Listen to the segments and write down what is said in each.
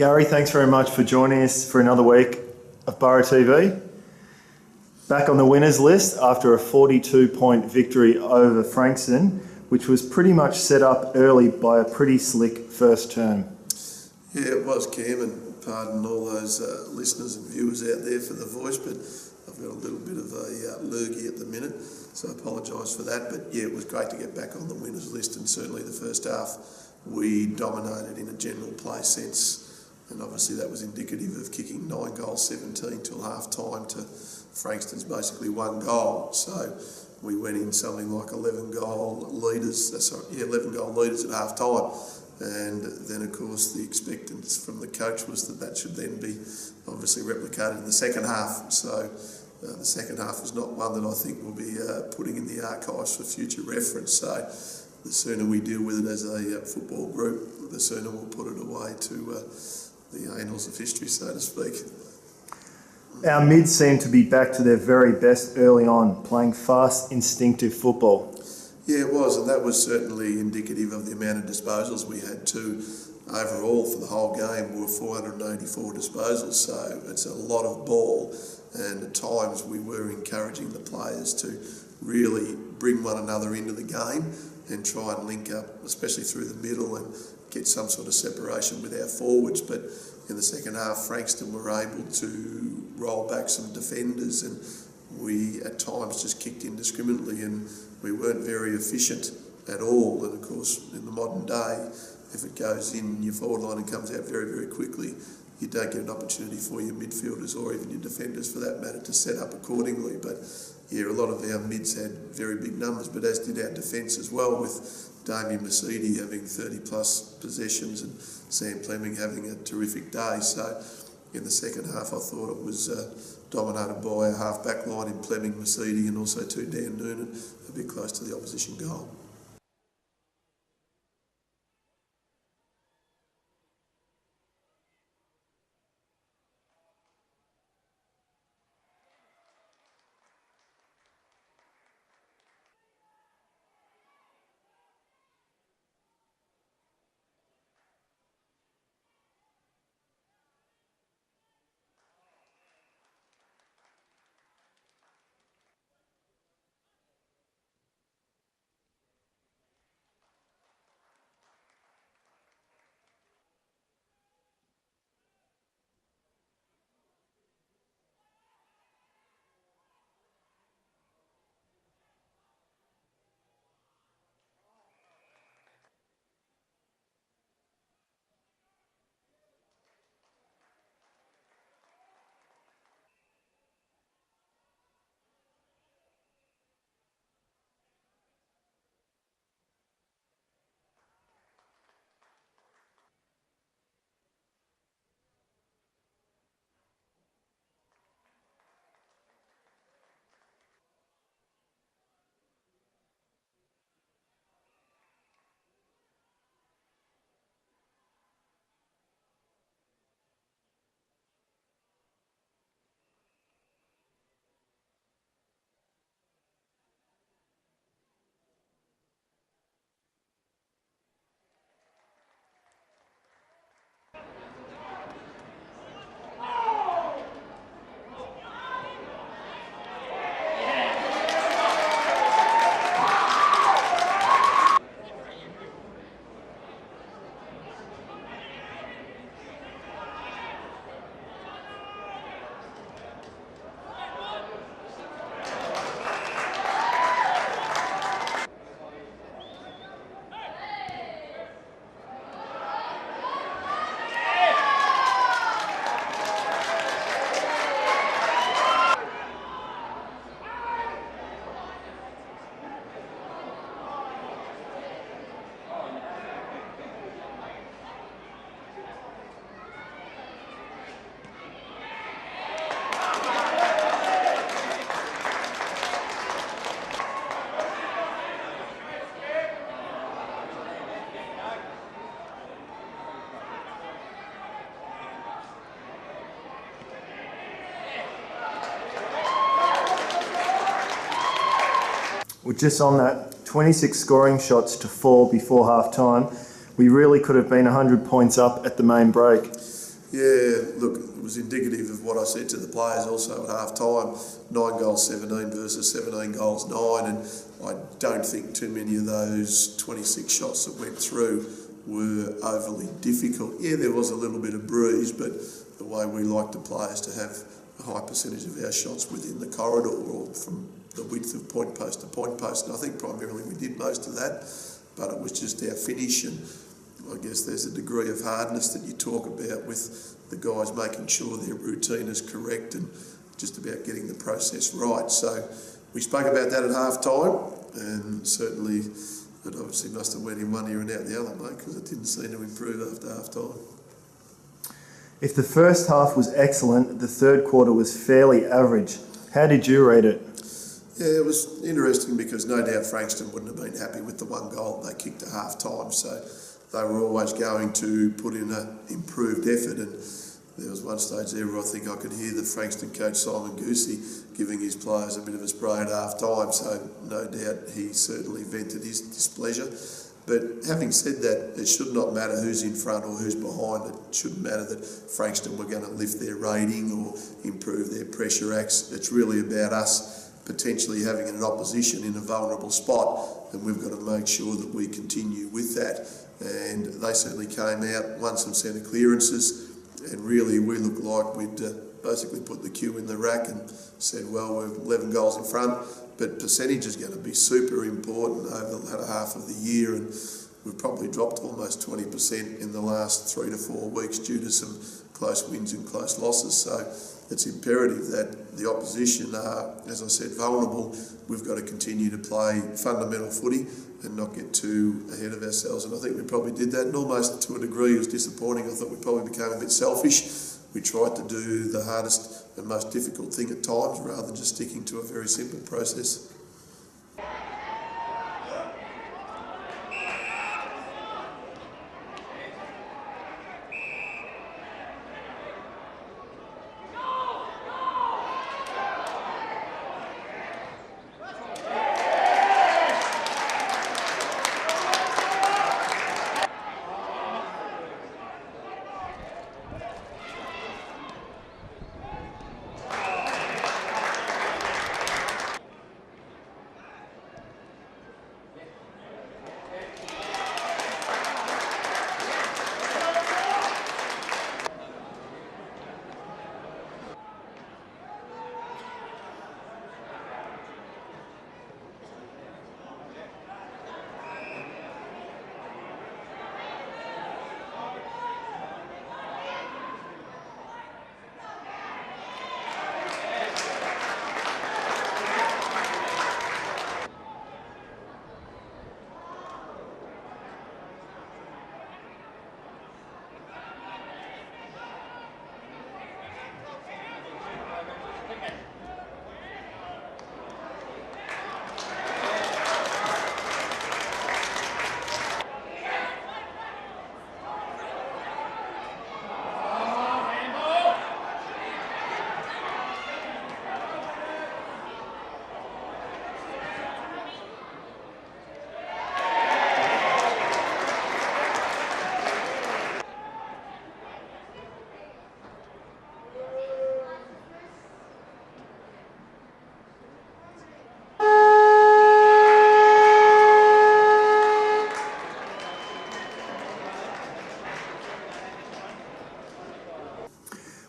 Gary, thanks very much for joining us for another week of Borough TV. Back on the winners list after a 42-point victory over Frankston, which was pretty much set up early by a pretty slick first term. Yeah, it was, Cam, and pardon all those listeners and viewers out there for the voice, but I've got a little bit of a lurgy at the minute, so I apologise for that. But yeah, it was great to get back on the winners list, and certainly the first half we dominated in a general play sense. And obviously that was indicative of kicking 9 goals, 17 till half time to Frankston's basically 1 goal. So we went in something like 11 goal leaders at half time. And then of course the expectance from the coach was that should then be obviously replicated in the second half. So the second half was not one that I think we'll be putting in the archives for future reference. So the sooner we deal with it as a football group, the sooner we'll put it away to the annals of history, so to speak. Our mids seem to be back to their very best early on, playing fast, instinctive football. Yeah, it was, and that was certainly indicative of the amount of disposals we had too. Overall, for the whole game, were 484 disposals, so it's a lot of ball, and at times we were encouraging the players to really bring one another into the game and try and link up, especially through the middle, and get some sort of separation with our forwards. But in the second half, Frankston were able to roll back some defenders, and we at times just kicked indiscriminately, and we weren't very efficient at all. And of course, in the modern day, if it goes in your forward line and comes out very, very quickly, you don't get an opportunity for your midfielders or even your defenders for that matter to set up accordingly. But yeah, a lot of our mids had very big numbers, but as did our defence as well, with Damien Mercedes having 30 plus possessions and Sam Fleming having a terrific day. So in the second half I thought it was dominated by a half back line in Fleming, Mercedes and also Dan Noonan, a bit close to the opposition goal. We're just on that, 26 scoring shots to 4 before half time. We really could have been 100 points up at the main break. Yeah, look, it was indicative of what I said to the players also at half time. 9 goals 17 versus 17 goals 9, and I don't think too many of those 26 shots that went through were overly difficult. Yeah, there was a little bit of breeze, but the way we like the players to have a high percentage of our shots within the corridor or from the width of point post to point post, and I think primarily we did most of that, but it was just our finish, and I guess there's a degree of hardness that you talk about with the guys making sure their routine is correct and just about getting the process right. So we spoke about that at half time, and certainly it obviously must have went in one ear and out the other, mate, because it didn't seem to improve after half time. If the first half was excellent, the third quarter was fairly average. How did you rate it? Yeah, it was interesting because no doubt Frankston wouldn't have been happy with the one goal they kicked at half time, so they were always going to put in an improved effort, and there was one stage there where I think I could hear the Frankston coach Simon Goosey giving his players a bit of a spray at half time, so no doubt he certainly vented his displeasure. But having said that, it should not matter who's in front or who's behind. It shouldn't matter that Frankston were going to lift their rating or improve their pressure acts. It's really about us potentially having an opposition in a vulnerable spot, and we've got to make sure that we continue with that. And they certainly came out, won some centre clearances, and really we looked like we'd basically put the cue in the rack and said, well, we're 11 goals in front, but percentage is going to be super important over the latter half of the year, and we've probably dropped almost 20% in the last 3 to 4 weeks due to some close wins and close losses. So it's imperative that the opposition are, as I said, vulnerable. We've got to continue to play fundamental footy and not get too ahead of ourselves. And I think we probably did that, and almost to a degree it was disappointing. I thought we probably became a bit selfish. We tried to do the hardest and most difficult thing at times rather than just sticking to a very simple process.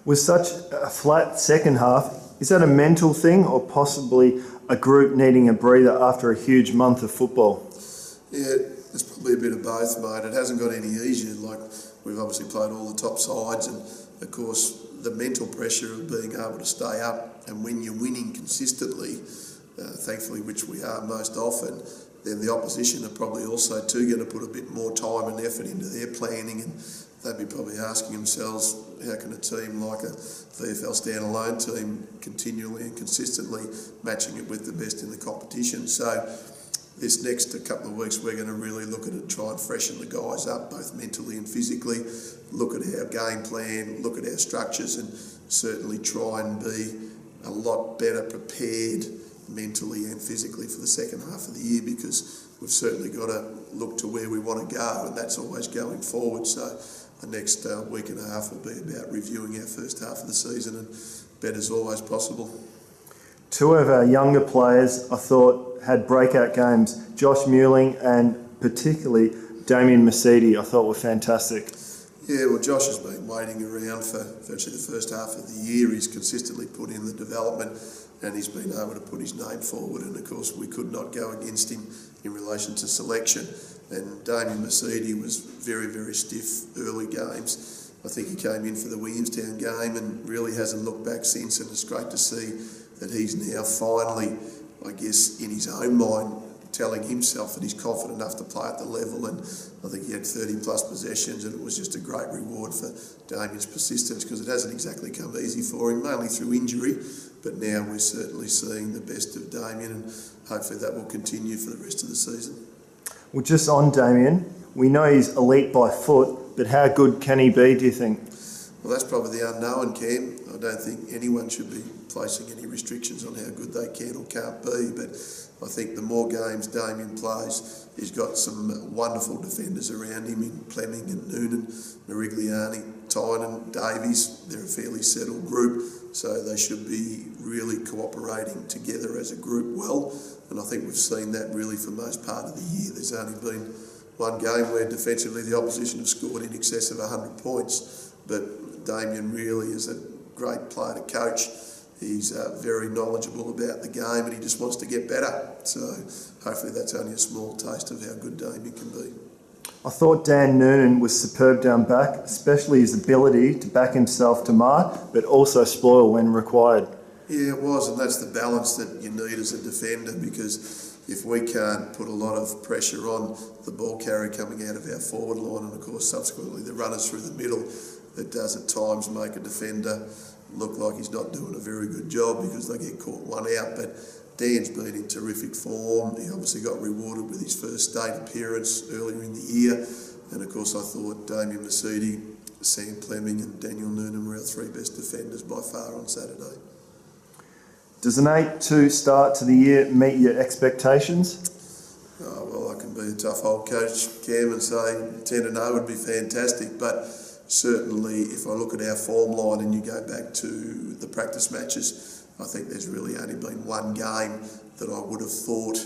With such a flat second half, is that a mental thing or possibly a group needing a breather after a huge month of football? Yeah, it's probably a bit of both, mate. It hasn't got any easier. Like, we've obviously played all the top sides, and of course the mental pressure of being able to stay up, and when you're winning consistently, thankfully, which we are most often, then the opposition are probably also too going to put a bit more time and effort into their planning, and they'd be probably asking themselves, how can a team like a VFL standalone team continually and consistently matching it with the best in the competition? So this next couple of weeks we're going to really look at it, try and freshen the guys up both mentally and physically, look at our game plan, look at our structures, and certainly try and be a lot better prepared mentally and physically for the second half of the year, because we've certainly got to look to where we want to go, and that's always going forward. So the next week and a half will be about reviewing our first half of the season and bet as always possible. Two of our younger players, I thought, had breakout games. Josh Mewling and particularly Damien Mercedes, I thought were fantastic. Yeah, well, Josh has been waiting around for virtually the first half of the year. He's consistently put in the development and he's been able to put his name forward, and of course we could not go against him in relation to selection. And Damien Mercedes was very, very stiff early games. I think he came in for the Williamstown game and really hasn't looked back since, and it's great to see that he's now finally, I guess, in his own mind, telling himself that he's confident enough to play at the level. And I think he had 30 plus possessions, and it was just a great reward for Damien's persistence, because it hasn't exactly come easy for him, mainly through injury, but now we're certainly seeing the best of Damien, and hopefully that will continue for the rest of the season. Well, just on Damien, we know he's elite by foot, but how good can he be, do you think? Well, that's probably the unknown, Cam. I don't think anyone should be placing any restrictions on how good they can or can't be, but I think the more games Damien plays, he's got some wonderful defenders around him in Fleming and Noonan, Merigliani, Tynan, Davies. They're a fairly settled group, so they should be really cooperating together as a group well, and I think we've seen that really for most part of the year. There's only been one game where defensively the opposition have scored in excess of 100 points, but Damien really is a great player to coach. He's very knowledgeable about the game and he just wants to get better. So hopefully that's only a small taste of how good Damien can be. I thought Dan Noonan was superb down back, especially his ability to back himself to mark, but also spoil when required. Yeah, it was, and that's the balance that you need as a defender, because if we can't put a lot of pressure on the ball carrier coming out of our forward line, and of course subsequently the runners through the middle, it does at times make a defender look like he's not doing a very good job because they get caught one out. But Dan's been in terrific form. He obviously got rewarded with his first state appearance earlier in the year, and of course I thought Damien Mercedes, Sam Fleming and Daniel Noonan were our three best defenders by far on Saturday. Does an 8-2 start to the year meet your expectations? Oh, well, I can be a tough old coach, Cam, and say 10-0 would be fantastic, but certainly if I look at our form line and you go back to the practice matches, I think there's really only been one game that I would have thought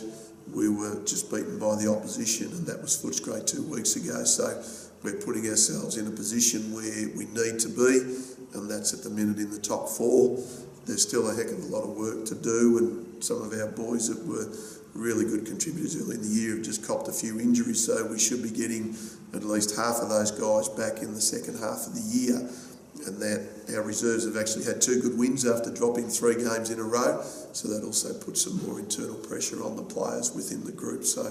we were just beaten by the opposition, and that was Footscray 2 weeks ago. So we're putting ourselves in a position where we need to be, and that's at the minute in the top four. There's still a heck of a lot of work to do, and some of our boys that were really good contributors early in the year have just copped a few injuries, so we should be getting at least half of those guys back in the second half of the year. And that our reserves have actually had 2 good wins after dropping 3 games in a row, so that also puts some more internal pressure on the players within the group. So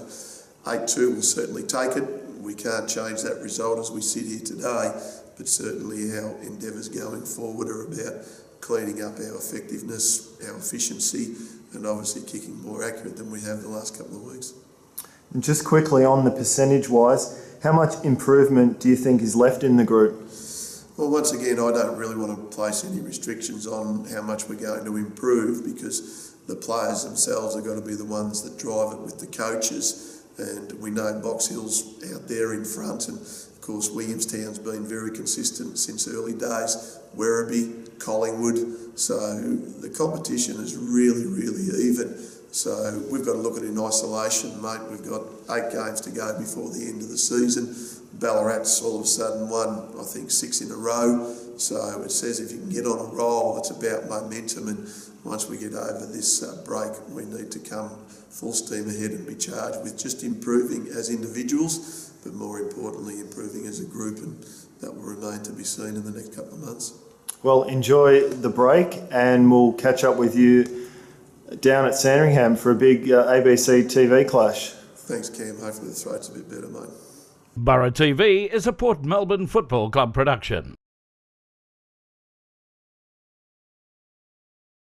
8-2 will certainly take it. We can't change that result as we sit here today, but certainly our endeavours going forward are about cleaning up our effectiveness, our efficiency, and obviously kicking more accurate than we have the last couple of weeks. And just quickly on the percentage-wise, how much improvement do you think is left in the group? Well, once again, I don't really want to place any restrictions on how much we're going to improve, because the players themselves are going to be the ones that drive it with the coaches, and we know Box Hill's out there in front, and of course Williamstown's been very consistent since early days, Werribee, Collingwood, so the competition is really, really even. So we've got to look at it in isolation, mate. We've got 8 games to go before the end of the season. Ballarat's all of a sudden won, I think, 6 in a row. So it says if you can get on a roll, it's about momentum. And once we get over this break, we need to come full steam ahead and be charged with just improving as individuals, but more importantly, improving as a group. And that will remain to be seen in the next couple of months. Well, enjoy the break, and we'll catch up with you down at Sandringham for a big ABC TV clash. Thanks, Cam. Hopefully the throat's a bit better, mate. Borough TV is a Port Melbourne Football Club production.